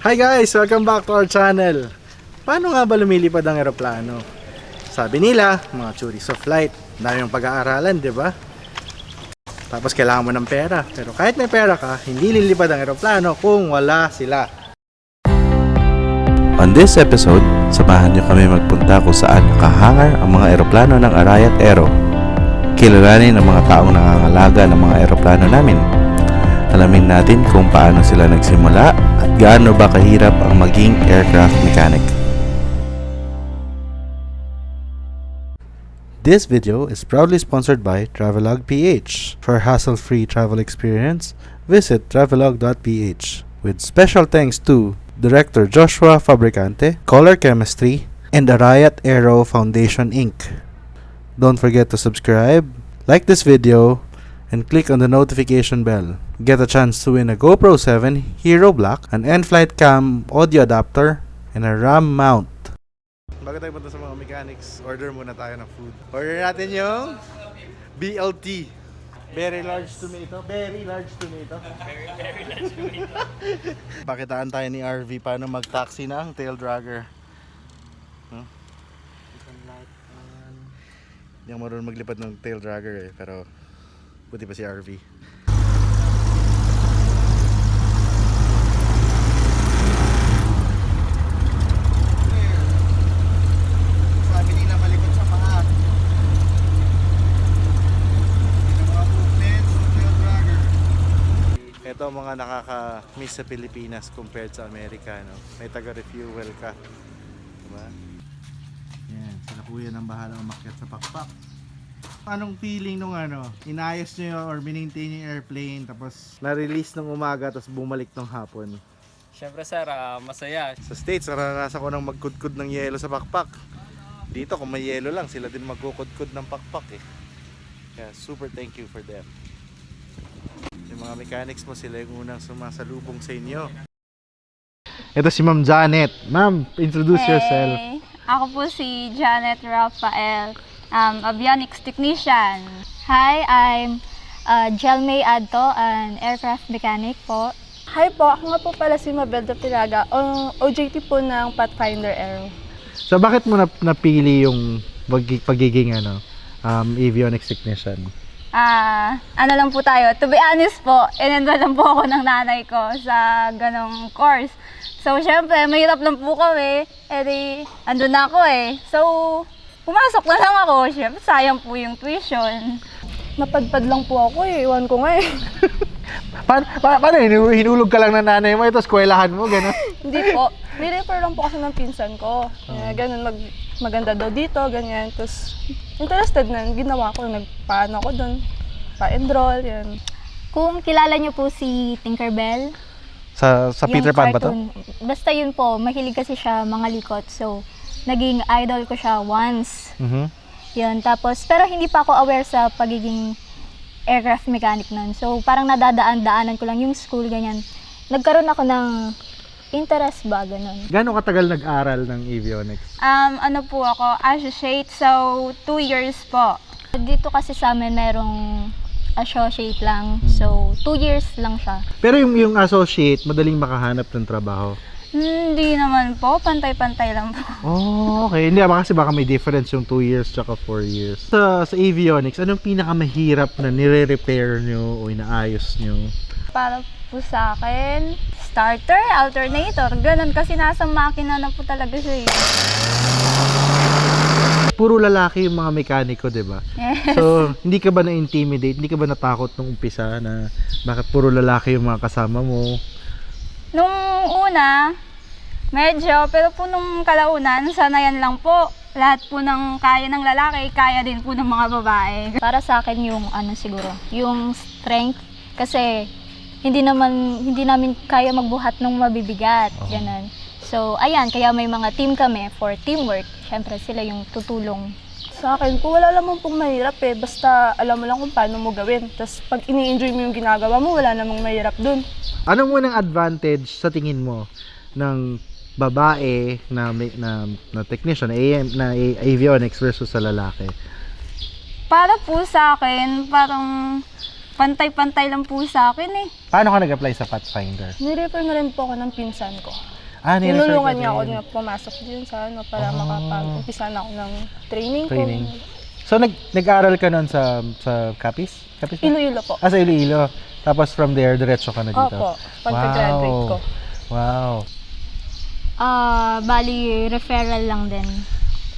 Hi guys! Welcome back to our channel. Paano nga ba lumilipad ang eroplano? Sabi nila, mga theories of flight, dami yung pag-aaralan, di ba? Tapos kailangan mo ng pera. Pero kahit may pera ka, hindi lilipad ang eroplano kung wala sila. On this episode, samahan nyo kami magpunta kung saan nakahangar ang mga eroplano ng Arayat Aero. Kilalanin ang mga taong nangangalaga ng mga eroplano namin. Alamin natin kung paano sila nagsimula at gaano ba kahirap ang maging aircraft mechanic. This video is proudly sponsored by Travelog PH. For hassle-free travel experience, visit travelog.ph. With special thanks to Director Joshua Fabricante, Color Chemistry, and Arayat Aero Foundation Inc. Don't forget to subscribe, like this video, and click on the notification bell. Get a chance to win a GoPro 7 Hero Black, an N-Flight Cam audio adapter, and a RAM mount. Bago tayo punta sa mga mechanics, order muna tayo ng food. Order natin yung BLT. Very large tomato. Very large tomato. Very large tomato. Pakitaan tayo ni RV paano mag-taxi ng tail dragger. Hindi ako marunong maglipad ng tail dragger eh, pero buti pa si RV. Sabi nila malikot sa paa. Ito ang mga nakaka-miss sa Pilipinas compared sa Amerika, no? May taga-refuel ka. Diba? Yan, sila kuya nang bahala umakyat sa pakpak. Anong feeling nung inayos nyo yun or maintain yung airplane tapos na-release ng umaga tapos bumalik ng hapon? Siyempre sir, masaya. Sa States, naranasan ko nang magkudkud ng yelo sa pakpak. Dito kung may yelo lang, sila din magkukudkud ng pakpak eh. Kaya super thank you for them. Yung mga mechanics mo, sila yung unang sumasalubong sa inyo. Ito si Ma'am Janet. Ma'am, introduce yourself. Ako po si Janet Rafael, avionics technician. Hi, I'm Jelmay Adto, an aircraft mechanic po. Hi po, ako nga po pala si Mabel Tilaga, OJT po ng Pathfinder Aero. So bakit mo napili yung pagiging avionics technician? Ano lang po tayo, to be honest po, in-enroll lang po ako ng nanay ko sa ganong course. So syempre, mahirap lang po kami, andun na ako eh. So, pumasok na lang ako, syempre sayang po yung tuition. Napadpad lang po ako eh, iwan ko nga eh. Paano hinulog ka lang ng nanay mo, ito eskwelahan mo, gano'n? Hindi po, nirefer lang po kasi ng pinsan ko. Ganun, maganda daw dito, ganyan. Tapos, interested na, ginawa ko, nagpaano ako dun, pa-enroll, yan. Kung kilala niyo po si Tinkerbell, Sa Peter Pan ba to? Basta yun po, mahilig kasi siya mga likot. So, naging idol ko siya once. Yun, tapos, pero hindi pa ako aware sa pagiging aircraft mechanic nun. So, parang nadadaan-daanan ko lang yung school, ganyan. Nagkaroon ako ng interest ba, ganun. Gano'ng katagal nag-aral ng avionics? Ano po ako, associate, so 2 years po. Dito kasi sa amin merong associate lang, so 2 years lang siya. Pero yung associate, madaling makahanap ng trabaho? Hindi naman po, pantay-pantay lang po. Oh, okay. Hindi, kasi baka may difference yung 2 years tsaka 4 years. Sa avionics, anong pinakamahirap na nire-repair nyo o inaayos nyo? Para po sa akin, starter, alternator, ganun kasi nasa makina na po talaga siya eh. Puro lalaki yung mga mekaniko, di ba? Yes. So, hindi ka ba na-intimidate? Hindi ka ba natakot nung umpisa na bakit puro lalaki yung mga kasama mo? Nung una, medyo, pero po nung kalaunan, sanayan lang po. Lahat po ng kaya ng lalaki, kaya din po ng mga babae. Para sa akin yung siguro, yung strength kasi hindi namin kaya magbuhat ng mabibigat, ganun. So, ayan, kaya may mga team kami for teamwork. Siyempre, sila yung tutulong. Sa akin po, wala naman pong mahirap eh. Basta alam mo lang kung paano mo gawin. Tapos pag ini-enjoy mo yung ginagawa mo, wala namang mahirap dun. Ano mo ng advantage sa tingin mo ng babae na technician, na avionics versus sa lalaki? Para po sa akin, parang pantay-pantay lang po sa akin eh. Paano ka nag-apply sa Pathfinder? Nirefer na rin po ako ng pinsan ko. Ni-refer Tinulungan ka niya ako din. na pumasok din sa ano para makapag-umpisa na ako ng training ko. Training. So, nag-aaral ka nun sa Capiz? Capiz ba? Iloilo po. Sa Iloilo. Tapos from there, diretso ka na dito? Opo, pagka-graduate ko. Wow. Bali, referral lang din.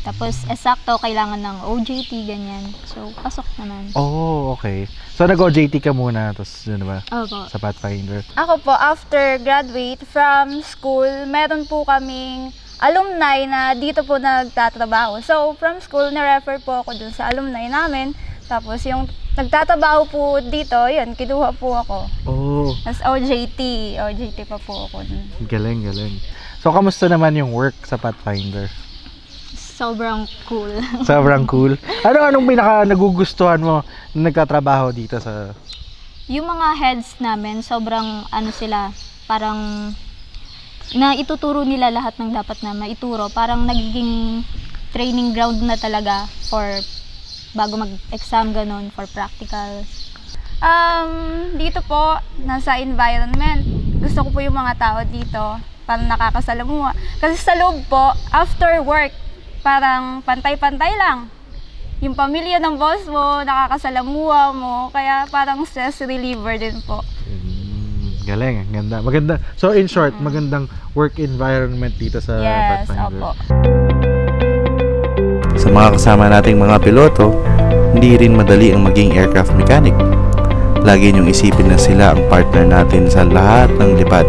Tapos, eksakto, kailangan ng OJT, ganyan. So, pasok naman. Oh, okay. So, nag-OJT ka muna, tapos, yun ba? Opo. Sa Pathfinder. Ako po, after graduate from school, meron po kaming alumni na dito po nagtatrabaho. So, from school, na-refer po ako dun sa alumni namin. Tapos, yung nagtatrabaho po dito, yun, kinuha po ako. Oh, Tapos, OJT pa po ako dun. galing. So, kamusta naman yung work sa Pathfinder? Sobrang cool. Sobrang cool. Anong pinaka nagugustuhan mo na nagtatrabaho dito sa... Yung mga heads namin, sobrang sila, parang na ituturo nila lahat ng dapat na maituro. Parang nagiging training ground na talaga for bago mag-exam ganun, for practicals. Dito po, nasa environment. Gusto ko po yung mga tao dito, parang nakakasalamuha. Kasi sa loob po, after work, parang pantay-pantay lang. Yung pamilya ng boss mo, nakakasalamuha mo, kaya parang stress reliever din po. Galing, ang ganda. Maganda. So, in short, magandang work environment dito sa Yes, Pathfinder. opo. Sa mga kasama nating mga piloto, hindi rin madali ang maging aircraft mechanic. Lagi niyong isipin na sila ang partner natin sa lahat ng lipad.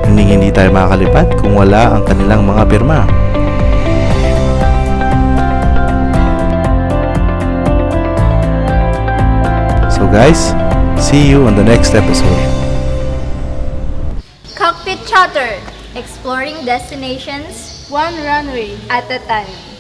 Hindi tayo makakalipad kung wala ang kanilang mga pirma. So guys, see you on the next episode. Cockpit Chatter, exploring destinations One runway. at a time.